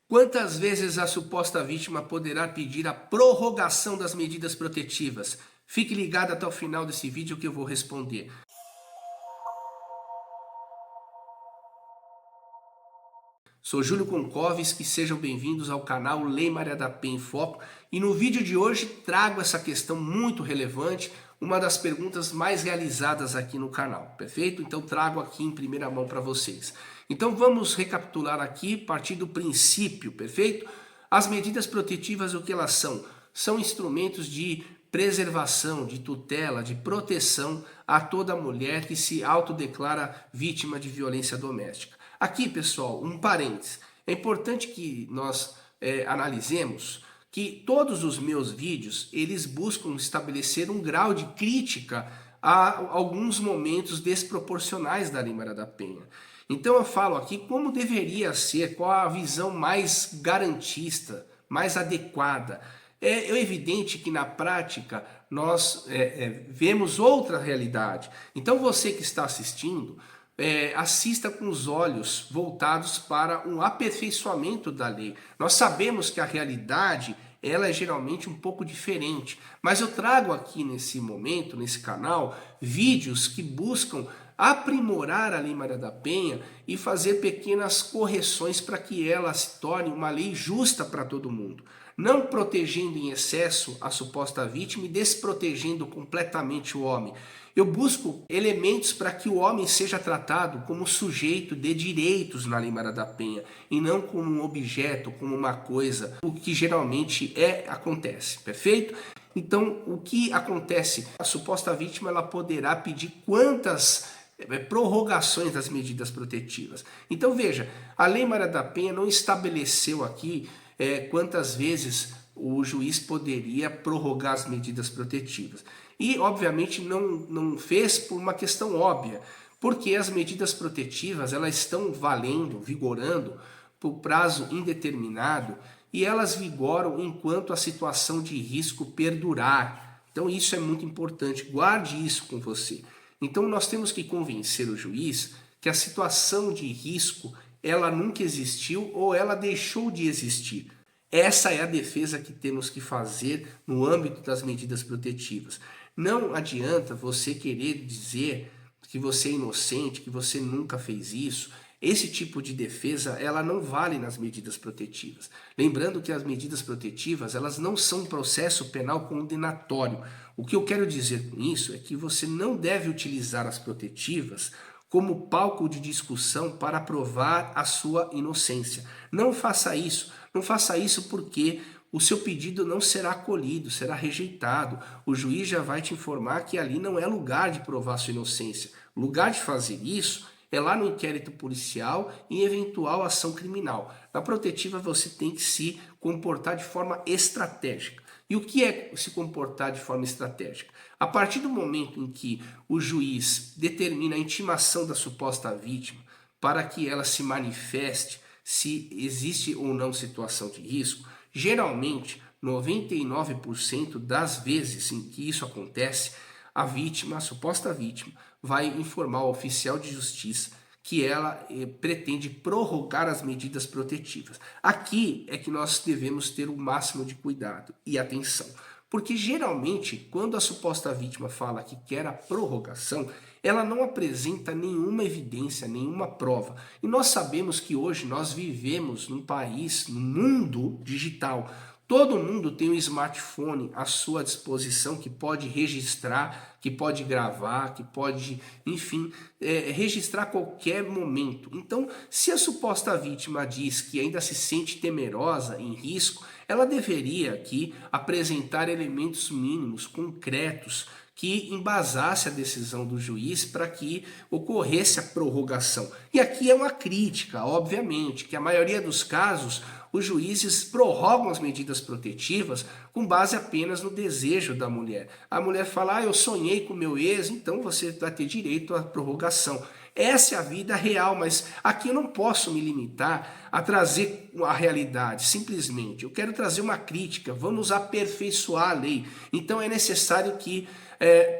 Quantas vezes a suposta vítima poderá pedir a prorrogação das medidas protetivas? Fique ligado até o final desse vídeo que eu vou responder. Sou Júlio Konkovski, sejam bem-vindos ao canal Lei Maria da Penha em Foco. E no vídeo de hoje trago essa questão muito relevante, uma das perguntas mais realizadas aqui no canal, perfeito? Então trago aqui em primeira mão para vocês. Então vamos recapitular aqui, a partir do princípio, perfeito? As medidas protetivas, o que elas são? São instrumentos de preservação, de tutela, de proteção a toda mulher que se autodeclara vítima de violência doméstica. Aqui, pessoal, um parênteses. É importante que nós analisemos que todos os meus vídeos, eles buscam estabelecer um grau de crítica a alguns momentos desproporcionais da Lei Maria da Penha. Então eu falo aqui como deveria ser, qual a visão mais garantista, mais adequada. É evidente que na prática nós vemos outra realidade. Então você que está assistindo, assista com os olhos voltados para um aperfeiçoamento da lei. Nós sabemos que a realidade ela é geralmente um pouco diferente, mas eu trago aqui nesse momento, nesse canal, vídeos que buscam aprimorar a Lei Maria da Penha e fazer pequenas correções para que ela se torne uma lei justa para todo mundo. Não protegendo em excesso a suposta vítima e desprotegendo completamente o homem. Eu busco elementos para que o homem seja tratado como sujeito de direitos na Lei Maria da Penha e não como um objeto, como uma coisa, o que geralmente acontece, perfeito? Então, o que acontece? A suposta vítima ela poderá pedir quantas prorrogações das medidas protetivas. Então veja, a Lei Maria da Penha não estabeleceu aqui quantas vezes o juiz poderia prorrogar as medidas protetivas. E, obviamente, não fez por uma questão óbvia, porque as medidas protetivas elas estão valendo, vigorando, por prazo indeterminado, e elas vigoram enquanto a situação de risco perdurar. Então isso é muito importante, guarde isso com você. Então nós temos que convencer o juiz que a situação de risco ela nunca existiu ou ela deixou de existir. Essa é a defesa que temos que fazer no âmbito das medidas protetivas. Não adianta você querer dizer que você é inocente, que você nunca fez isso. Esse tipo de defesa, ela não vale nas medidas protetivas. Lembrando que as medidas protetivas, elas não são um processo penal condenatório. O que eu quero dizer com isso é que você não deve utilizar as protetivas como palco de discussão para provar a sua inocência. Não faça isso. Não faça isso porque o seu pedido não será acolhido, será rejeitado. O juiz já vai te informar que ali não é lugar de provar sua inocência. O lugar de fazer isso é lá no inquérito policial e eventual ação criminal. Na protetiva você tem que se comportar de forma estratégica. E o que é se comportar de forma estratégica? A partir do momento em que o juiz determina a intimação da suposta vítima para que ela se manifeste se existe ou não situação de risco, geralmente 99% das vezes em que isso acontece, a vítima, a suposta vítima, vai informar o oficial de justiça que ela pretende prorrogar as medidas protetivas. Aqui é que nós devemos ter o máximo de cuidado e atenção. Porque geralmente, quando a suposta vítima fala que quer a prorrogação, ela não apresenta nenhuma evidência, nenhuma prova. E nós sabemos que hoje nós vivemos num país, num mundo digital. Todo mundo tem um smartphone à sua disposição que pode registrar, que pode gravar, que pode, enfim, registrar a qualquer momento. Então, se a suposta vítima diz que ainda se sente temerosa, em risco, ela deveria aqui apresentar elementos mínimos, concretos, que embasasse a decisão do juiz para que ocorresse a prorrogação. E aqui é uma crítica, obviamente, que a maioria dos casos os juízes prorrogam as medidas protetivas com base apenas no desejo da mulher. A mulher fala, eu sonhei com meu ex, então você vai ter direito à prorrogação. Essa é a vida real, mas aqui eu não posso me limitar a trazer a realidade, simplesmente. Eu quero trazer uma crítica, vamos aperfeiçoar a lei. Então é necessário que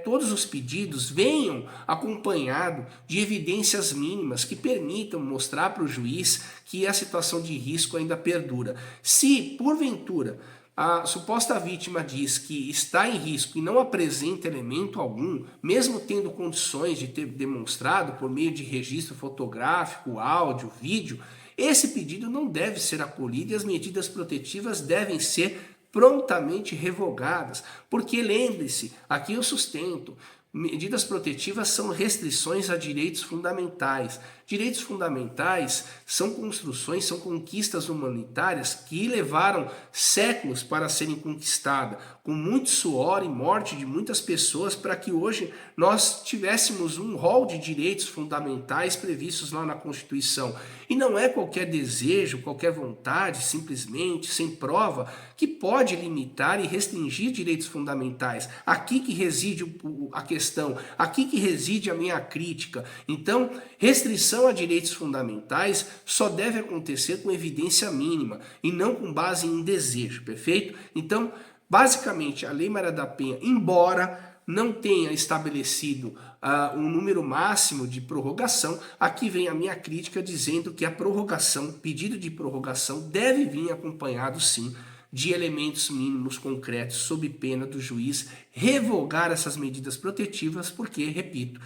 todos os pedidos venham acompanhados de evidências mínimas que permitam mostrar para o juiz que a situação de risco ainda perdura. Se, porventura, a suposta vítima diz que está em risco e não apresenta elemento algum, mesmo tendo condições de ter demonstrado por meio de registro fotográfico, áudio, vídeo, esse pedido não deve ser acolhido e as medidas protetivas devem ser prontamente revogadas, porque lembre-se, aqui eu sustento, medidas protetivas são restrições a direitos fundamentais. Direitos fundamentais são construções, são conquistas humanitárias que levaram séculos para serem conquistadas, com muito suor e morte de muitas pessoas para que hoje nós tivéssemos um rol de direitos fundamentais previstos lá na Constituição. E não é qualquer desejo, qualquer vontade, simplesmente, sem prova, que pode limitar e restringir direitos fundamentais. Aqui que reside a questão, aqui que reside a minha crítica. Então, restrição a direitos fundamentais só deve acontecer com evidência mínima e não com base em desejo, perfeito? Então, basicamente, a Lei Maria da Penha, embora não tenha estabelecido um número máximo de prorrogação, aqui vem a minha crítica dizendo que a prorrogação, pedido de prorrogação, deve vir acompanhado sim de elementos mínimos concretos, sob pena do juiz revogar essas medidas protetivas, porque, repito,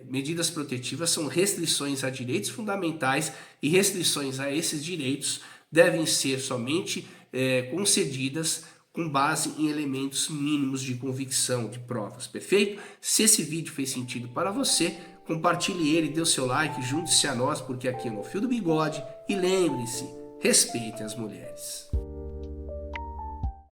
medidas protetivas são restrições a direitos fundamentais e restrições a esses direitos devem ser somente concedidas com base em elementos mínimos de convicção, de provas, perfeito? Se esse vídeo fez sentido para você, compartilhe ele, dê o seu like, junte-se a nós, porque aqui é no Fio do Bigode, e lembre-se, respeite as mulheres.